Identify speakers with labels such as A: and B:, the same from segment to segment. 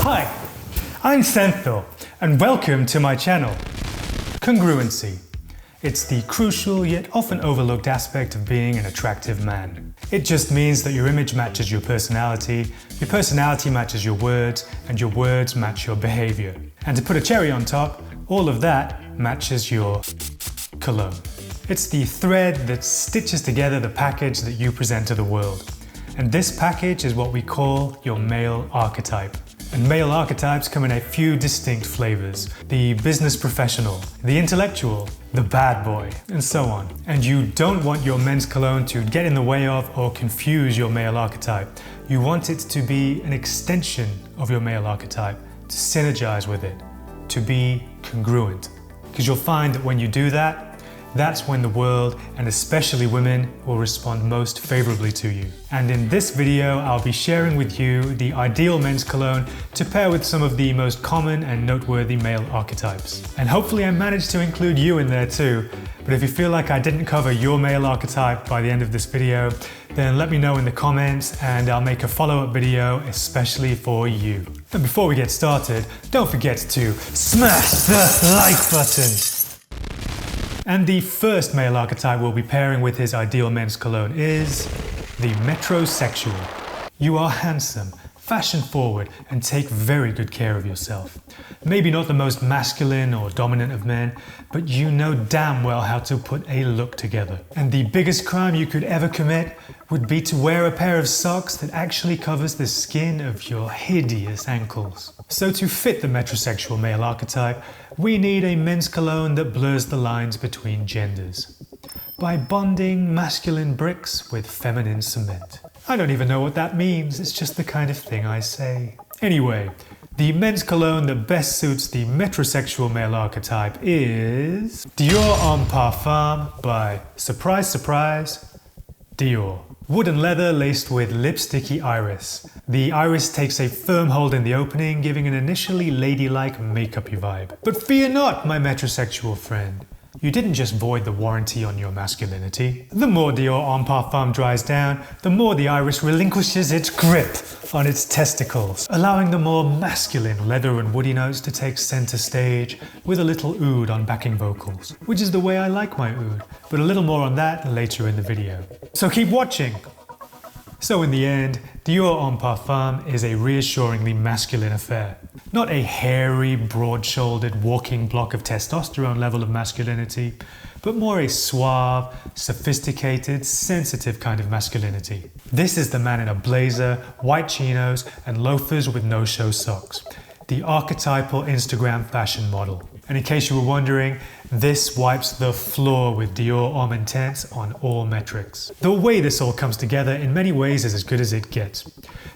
A: Hi, I'm Santho, and welcome to my channel. Congruency. It's the crucial yet often overlooked aspect of being an attractive man. It just means that your image matches your personality matches your words, and your words match your behaviour. And to put a cherry on top, all of that matches your cologne. It's the thread that stitches together the package that you present to the world. And this package is what we call your male archetype. And male archetypes come in a few distinct flavors: the business professional, the intellectual, the bad boy, and so on. And you don't want your men's cologne to get in the way of or confuse your male archetype. You want it to be an extension of your male archetype, to synergize with it, to be congruent. Because you'll find that when you do that, that's when the world, and especially women, will respond most favorably to you. And in this video, I'll be sharing with you the ideal men's cologne to pair with some of the most common and noteworthy male archetypes. And hopefully I managed to include you in there too. But if you feel like I didn't cover your male archetype by the end of this video, then let me know in the comments and I'll make a follow-up video especially for you. And before we get started, don't forget to smash the like button. And the first male archetype we'll be pairing with his ideal men's cologne is the Metrosexual. You are handsome, fashion-forward, and take very good care of yourself. Maybe not the most masculine or dominant of men, but you know damn well how to put a look together. And the biggest crime you could ever commit would be to wear a pair of socks that actually covers the skin of your hideous ankles. So to fit the metrosexual male archetype, we need a men's cologne that blurs the lines between genders by bonding masculine bricks with feminine cement. I don't even know what that means, it's just the kind of thing I say. Anyway, the men's cologne that best suits the metrosexual male archetype is Dior Homme Parfum by, surprise surprise, Dior. Wood and leather laced with lipsticky iris. The iris takes a firm hold in the opening, giving an initially ladylike makeup-y vibe. But fear not, my metrosexual friend. You didn't just void the warranty on your masculinity. The more Dior Homme Parfum dries down, the more the iris relinquishes its grip on its testicles, allowing the more masculine leather and woody notes to take center stage with a little oud on backing vocals, which is the way I like my oud, but a little more on that later in the video. So keep watching! So in the end, Dior Homme Parfum is a reassuringly masculine affair. Not a hairy, broad-shouldered walking block of testosterone level of masculinity, but more a suave, sophisticated, sensitive kind of masculinity. This is the man in a blazer, white chinos, and loafers with no-show socks. The archetypal Instagram fashion model. And in case you were wondering, this wipes the floor with Dior Homme Intense on all metrics. The way this all comes together in many ways is as good as it gets.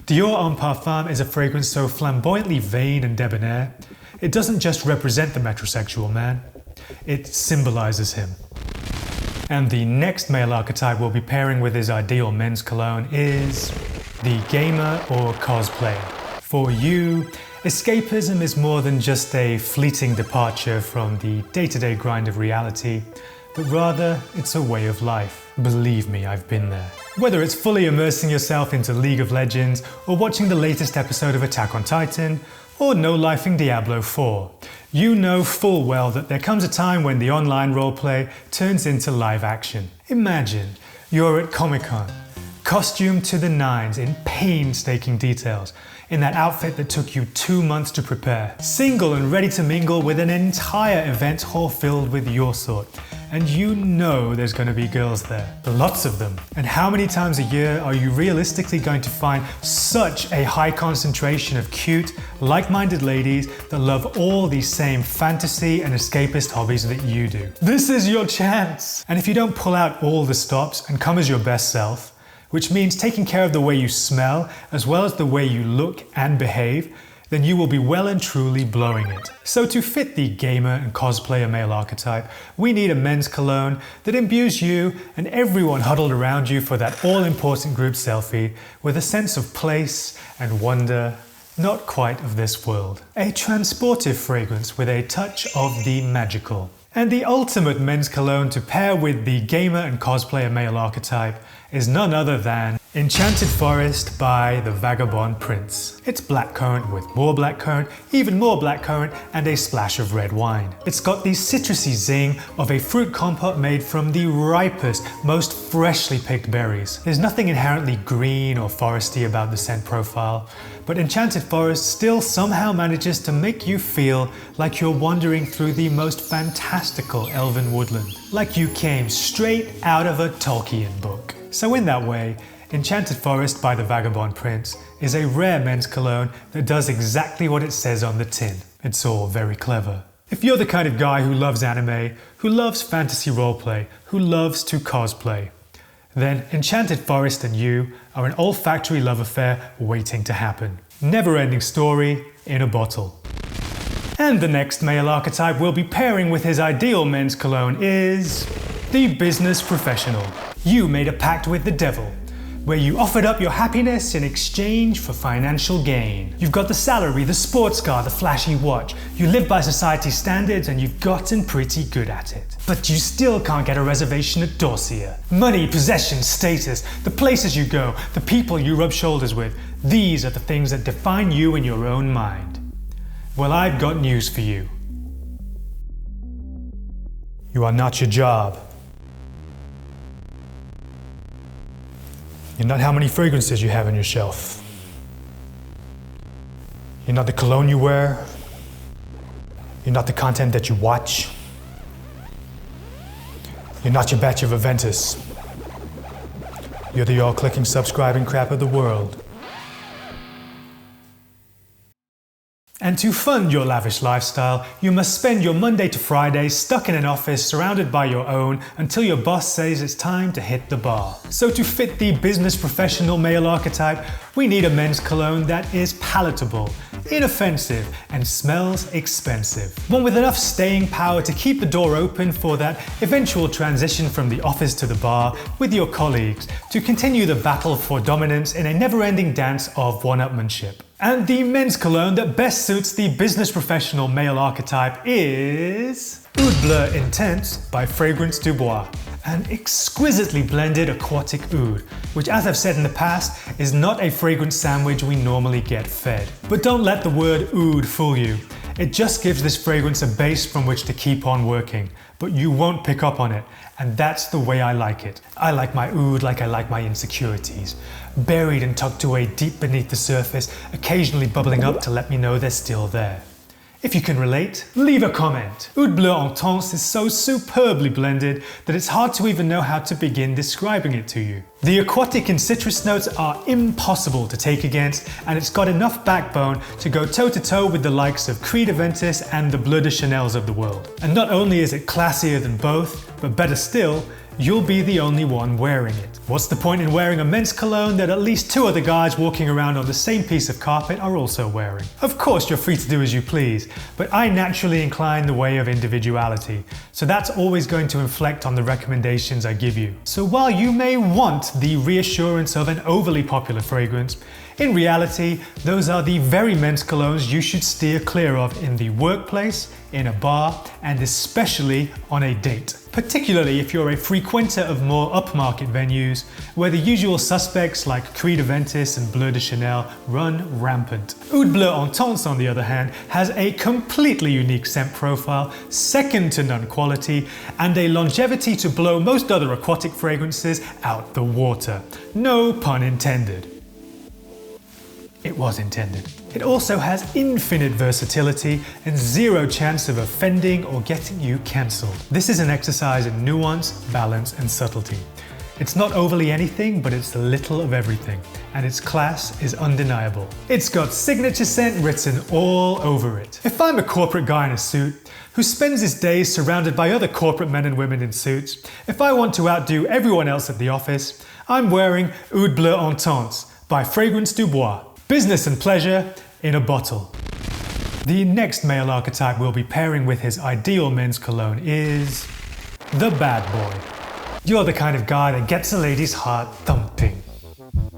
A: Dior Homme Parfum is a fragrance so flamboyantly vain and debonair, it doesn't just represent the metrosexual man, it symbolizes him. And the next male archetype we'll be pairing with his ideal men's cologne is the gamer or cosplayer. For you, escapism is more than just a fleeting departure from the day-to-day grind of reality, but rather it's a way of life. Believe me, I've been there. Whether it's fully immersing yourself into League of Legends, or watching the latest episode of Attack on Titan, or no-lifing Diablo 4, you know full well that there comes a time when the online roleplay turns into live action. Imagine you're at Comic-Con, costumed to the nines in painstaking details, in that outfit that took you 2 months to prepare, single and ready to mingle with an entire event hall filled with your sort. And you know there's going to be girls there, lots of them. And how many times a year are you realistically going to find such a high concentration of cute, like-minded ladies that love all these same fantasy and escapist hobbies that you do? This is your chance! And if you don't pull out all the stops and come as your best self, which means taking care of the way you smell as well as the way you look and behave, then you will be well and truly blowing it. So to fit the gamer and cosplayer male archetype, we need a men's cologne that imbues you and everyone huddled around you for that all-important group selfie with a sense of place and wonder, not quite of this world. A transportive fragrance with a touch of the magical. And the ultimate men's cologne to pair with the gamer and cosplayer male archetype is none other than Enchanted Forest by the Vagabond Prince. It's blackcurrant with more blackcurrant, even more blackcurrant, and a splash of red wine. It's got the citrusy zing of a fruit compote made from the ripest, most freshly picked berries. There's nothing inherently green or foresty about the scent profile, but Enchanted Forest still somehow manages to make you feel like you're wandering through the most fantastical elven woodland, like you came straight out of a Tolkien book. So in that way, Enchanted Forest by the Vagabond Prince is a rare men's cologne that does exactly what it says on the tin. It's all very clever. If you're the kind of guy who loves anime, who loves fantasy roleplay, who loves to cosplay, then Enchanted Forest and you are an olfactory love affair waiting to happen. Never-ending story in a bottle. And the next male archetype we'll be pairing with his ideal men's cologne is the business professional. You made a pact with the devil, where you offered up your happiness in exchange for financial gain. You've got the salary, the sports car, the flashy watch. You live by society's standards and you've gotten pretty good at it. But you still can't get a reservation at Dorsia. Money, possessions, status, the places you go, the people you rub shoulders with, these are the things that define you in your own mind. Well, I've got news for you. You are not your job. You're not how many fragrances you have on your shelf. You're not the cologne you wear. You're not the content that you watch. You're not your batch of Aventus. You're the all-clicking, subscribing crap of the world. And to fund your lavish lifestyle, you must spend your Monday to Friday stuck in an office surrounded by your own until your boss says it's time to hit the bar. So to fit the business professional male archetype, we need a men's cologne that is palatable, inoffensive, and smells expensive. One with enough staying power to keep the door open for that eventual transition from the office to the bar with your colleagues to continue the battle for dominance in a never-ending dance of one-upmanship. And the men's cologne that best suits the business professional male archetype is Oud Bleu Intense by Fragrance du Bois. An exquisitely blended aquatic oud, which, as I've said in the past, is not a fragrance sandwich we normally get fed. But don't let the word oud fool you. It just gives this fragrance a base from which to keep on working, but you won't pick up on it, and that's the way I like it. I like my oud like I like my insecurities. Buried and tucked away deep beneath the surface, occasionally bubbling up to let me know they're still there. If you can relate, leave a comment. Oud Bleu Intense is so superbly blended that it's hard to even know how to begin describing it to you. The aquatic and citrus notes are impossible to take against, and it's got enough backbone to go toe-to-toe with the likes of Creed Aventus and the Bleu de Chanels of the world. And not only is it classier than both, but better still, you'll be the only one wearing it. What's the point in wearing a men's cologne that at least two other guys walking around on the same piece of carpet are also wearing? Of course you're free to do as you please, but I naturally incline the way of individuality, so that's always going to inflect on the recommendations I give you. So while you may want the reassurance of an overly popular fragrance, in reality, those are the very men's colognes you should steer clear of in the workplace, in a bar, and especially on a date. Particularly if you're a frequenter of more upmarket venues, where the usual suspects like Creed Aventus and Bleu de Chanel run rampant. Oud Bleu Intense, on the other hand, has a completely unique scent profile, second to none quality, and a longevity to blow most other aquatic fragrances out the water. No pun intended. It was intended. It also has infinite versatility and zero chance of offending or getting you cancelled. This is an exercise in nuance, balance, and subtlety. It's not overly anything, but it's a little of everything, and its class is undeniable. It's got signature scent written all over it. If I'm a corporate guy in a suit who spends his days surrounded by other corporate men and women in suits, if I want to outdo everyone else at the office, I'm wearing Oud Bleu Intense by Fragrance du Bois. Business and pleasure in a bottle. The next male archetype we'll be pairing with his ideal men's cologne is the bad boy. You're the kind of guy that gets a lady's heart thumping.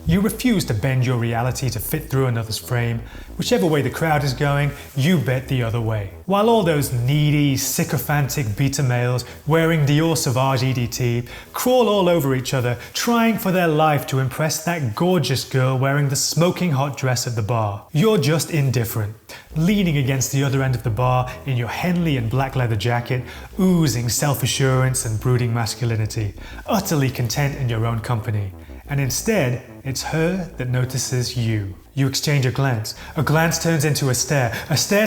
A: You refuse to bend your reality to fit through another's frame. Whichever way the crowd is going, you bet the other way. While all those needy, sycophantic beta males wearing Dior Sauvage EDT crawl all over each other, trying for their life to impress that gorgeous girl wearing the smoking hot dress at the bar, you're just indifferent, leaning against the other end of the bar in your Henley and black leather jacket, oozing self-assurance and brooding masculinity, utterly content in your own company. And instead, it's her that notices you. You exchange a glance turns into a stare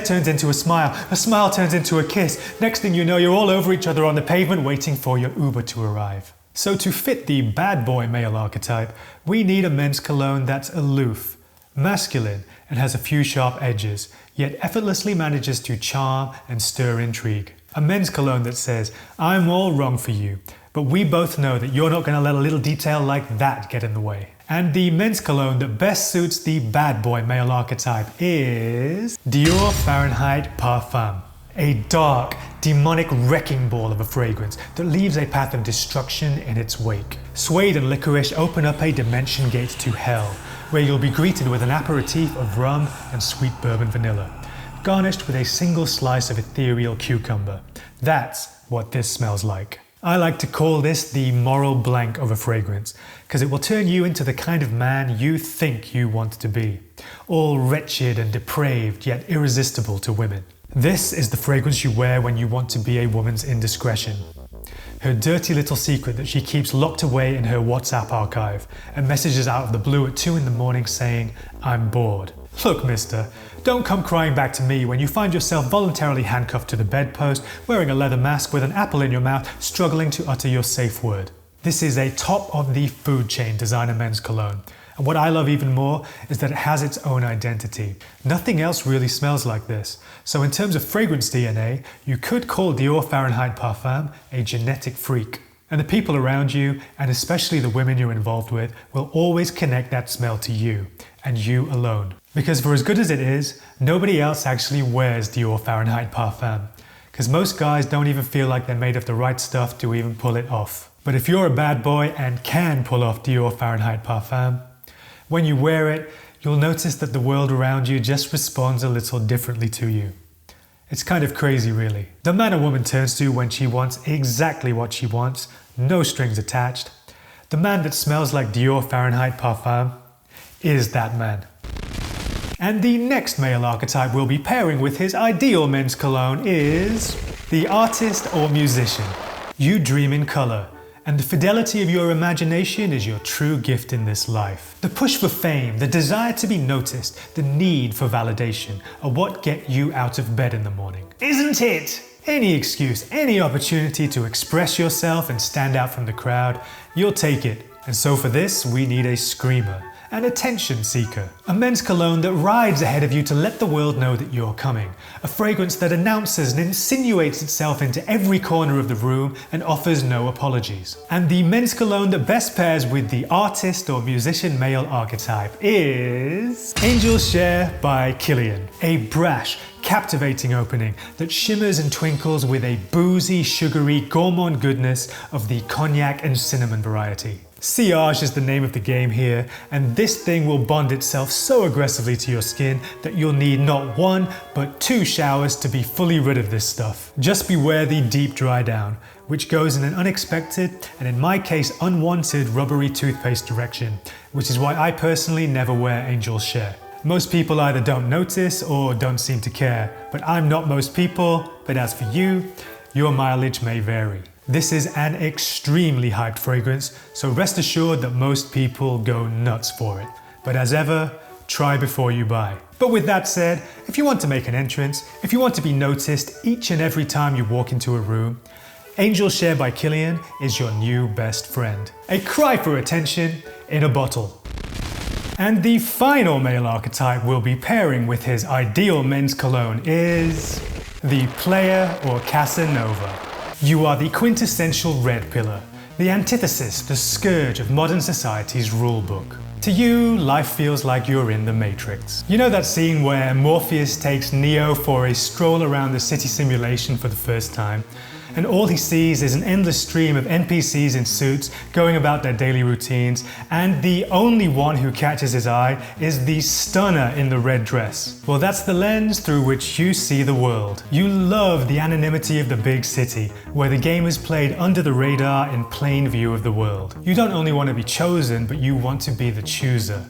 A: turns into a smile turns into a kiss. Next thing you know, you're all over each other on the pavement waiting for your Uber to arrive. So to fit the bad boy male archetype, we need a men's cologne that's aloof, masculine, and has a few sharp edges, yet effortlessly manages to charm and stir intrigue. A men's cologne that says, I'm all wrong for you, but we both know that you're not going to let a little detail like that get in the way. And the men's cologne that best suits the bad boy male archetype is Dior Fahrenheit Parfum. A dark, demonic wrecking ball of a fragrance that leaves a path of destruction in its wake. Suede and licorice open up a dimension gate to hell, where you'll be greeted with an aperitif of rum and sweet bourbon vanilla, garnished with a single slice of ethereal cucumber. That's what this smells like. I like to call this the moral blank of a fragrance, because it will turn you into the kind of man you think you want to be. All wretched and depraved, yet irresistible to women. This is the fragrance you wear when you want to be a woman's indiscretion. Her dirty little secret that she keeps locked away in her WhatsApp archive and messages out of the blue at 2 in the morning saying, I'm bored. Look, mister, don't come crying back to me when you find yourself voluntarily handcuffed to the bedpost, wearing a leather mask with an apple in your mouth, struggling to utter your safe word. This is a top of the food chain designer men's cologne. And what I love even more is that it has its own identity. Nothing else really smells like this. So in terms of fragrance DNA, you could call Dior Fahrenheit Parfum a genetic freak. And the people around you, and especially the women you're involved with, will always connect that smell to you, and you alone. Because for as good as it is, nobody else actually wears Dior Fahrenheit Parfum. Because most guys don't even feel like they're made of the right stuff to even pull it off. But if you're a bad boy and can pull off Dior Fahrenheit Parfum, when you wear it, you'll notice that the world around you just responds a little differently to you. It's kind of crazy, really. The man a woman turns to when she wants exactly what she wants, no strings attached. The man that smells like Dior Fahrenheit Parfum is that man. And the next male archetype we'll be pairing with his ideal men's cologne is the artist or musician. You dream in color, and the fidelity of your imagination is your true gift in this life. The push for fame, the desire to be noticed, the need for validation are what get you out of bed in the morning. Isn't it? Any excuse, any opportunity to express yourself and stand out from the crowd, you'll take it. And so for this, we need a screamer, an attention seeker. A men's cologne that rides ahead of you to let the world know that you're coming. A fragrance that announces and insinuates itself into every corner of the room and offers no apologies. And the men's cologne that best pairs with the artist or musician male archetype is Angel Share by Kilian. A brash, captivating opening that shimmers and twinkles with a boozy, sugary, gourmand goodness of the cognac and cinnamon variety. Sillage is the name of the game here, and this thing will bond itself so aggressively to your skin that you'll need not 1 but 2 showers to be fully rid of this stuff. Just beware the deep dry down, which goes in an unexpected and in my case unwanted rubbery toothpaste direction, which is why I personally never wear Angel Share. Most people either don't notice or don't seem to care, but I'm not most people, but as for you, your mileage may vary. This is an extremely hyped fragrance, so rest assured that most people go nuts for it. But as ever, try before you buy. But with that said, if you want to make an entrance, if you want to be noticed each and every time you walk into a room, Angel Share by Kilian is your new best friend. A cry for attention in a bottle. And the final male archetype we'll be pairing with his ideal men's cologne is the Player or Casanova. You are the quintessential red pillar, the antithesis, the scourge of modern society's rulebook. To you, life feels like you're in the Matrix. You know that scene where Morpheus takes Neo for a stroll around the city simulation for the first time, and all he sees is an endless stream of NPCs in suits going about their daily routines, and the only one who catches his eye is the stunner in the red dress. Well, that's the lens through which you see the world. You love the anonymity of the big city, where the game is played under the radar in plain view of the world. You don't only want to be chosen, but you want to be the chooser.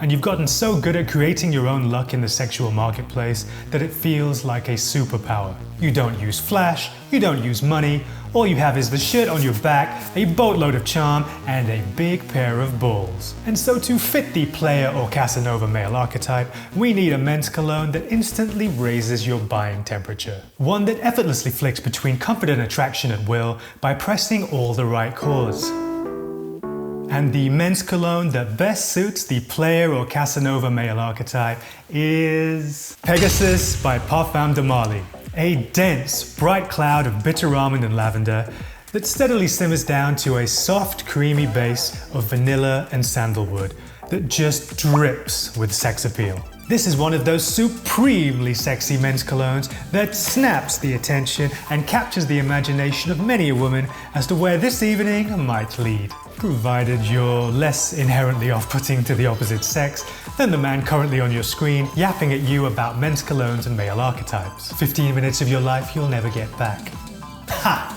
A: And you've gotten so good at creating your own luck in the sexual marketplace that it feels like a superpower. You don't use flash, you don't use money, all you have is the shirt on your back, a boatload of charm, and a big pair of balls. And so to fit the player or Casanova male archetype, we need a men's cologne that instantly raises your buying temperature. One that effortlessly flicks between comfort and attraction at will by pressing all the right chords. And the men's cologne that best suits the player or Casanova male archetype is Pegasus by Parfum de Marly. A dense, bright cloud of bitter almond and lavender that steadily simmers down to a soft, creamy base of vanilla and sandalwood that just drips with sex appeal. This is one of those supremely sexy men's colognes that snaps the attention and captures the imagination of many a woman as to where this evening might lead. Provided you're less inherently off-putting to the opposite sex than the man currently on your screen yapping at you about men's colognes and male archetypes. 15 minutes of your life you'll never get back. Ha!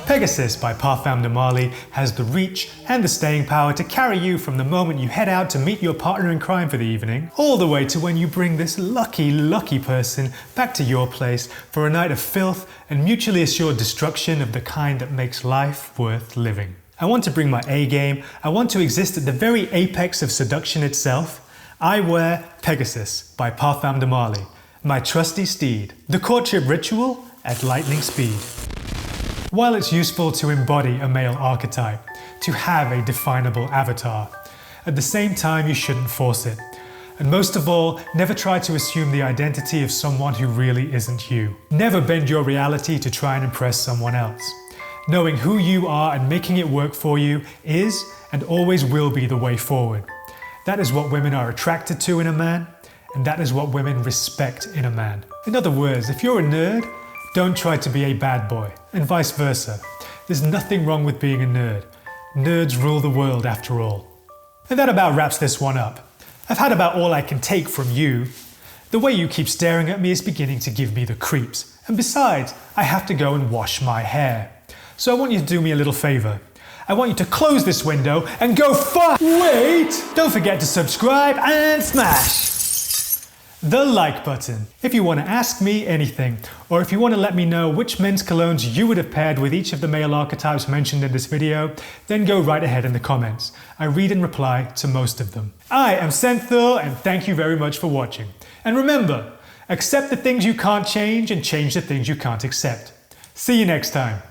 A: Pegasus by Parfum de Marly has the reach and the staying power to carry you from the moment you head out to meet your partner in crime for the evening, all the way to when you bring this lucky person back to your place for a night of filth and mutually assured destruction of the kind that makes life worth living. I want to bring my A game. I want to exist at the very apex of seduction itself. I wear Pegasus by Parfum de Marly, my trusty steed. The courtship ritual at lightning speed. While it's useful to embody a male archetype, to have a definable avatar, at the same time you shouldn't force it. And most of all, never try to assume the identity of someone who really isn't you. Never bend your reality to try and impress someone else. Knowing who you are and making it work for you is and always will be the way forward. That is what women are attracted to in a man, and that is what women respect in a man. In other words, if you're a nerd, don't try to be a bad boy, and vice versa. There's nothing wrong with being a nerd. Nerds rule the world after all. And that about wraps this one up. I've had about all I can take from you. The way you keep staring at me is beginning to give me the creeps. And besides, I have to go and wash my hair. So I want you to do me a little favor. I want you to close this window and go wait! Don't forget to subscribe and smash the like button. If you want to ask me anything, or if you want to let me know which men's colognes you would have paired with each of the male archetypes mentioned in this video, then go right ahead in the comments. I read and reply to most of them. I am Senthil, and thank you very much for watching. And remember, accept the things you can't change and change the things you can't accept. See you next time.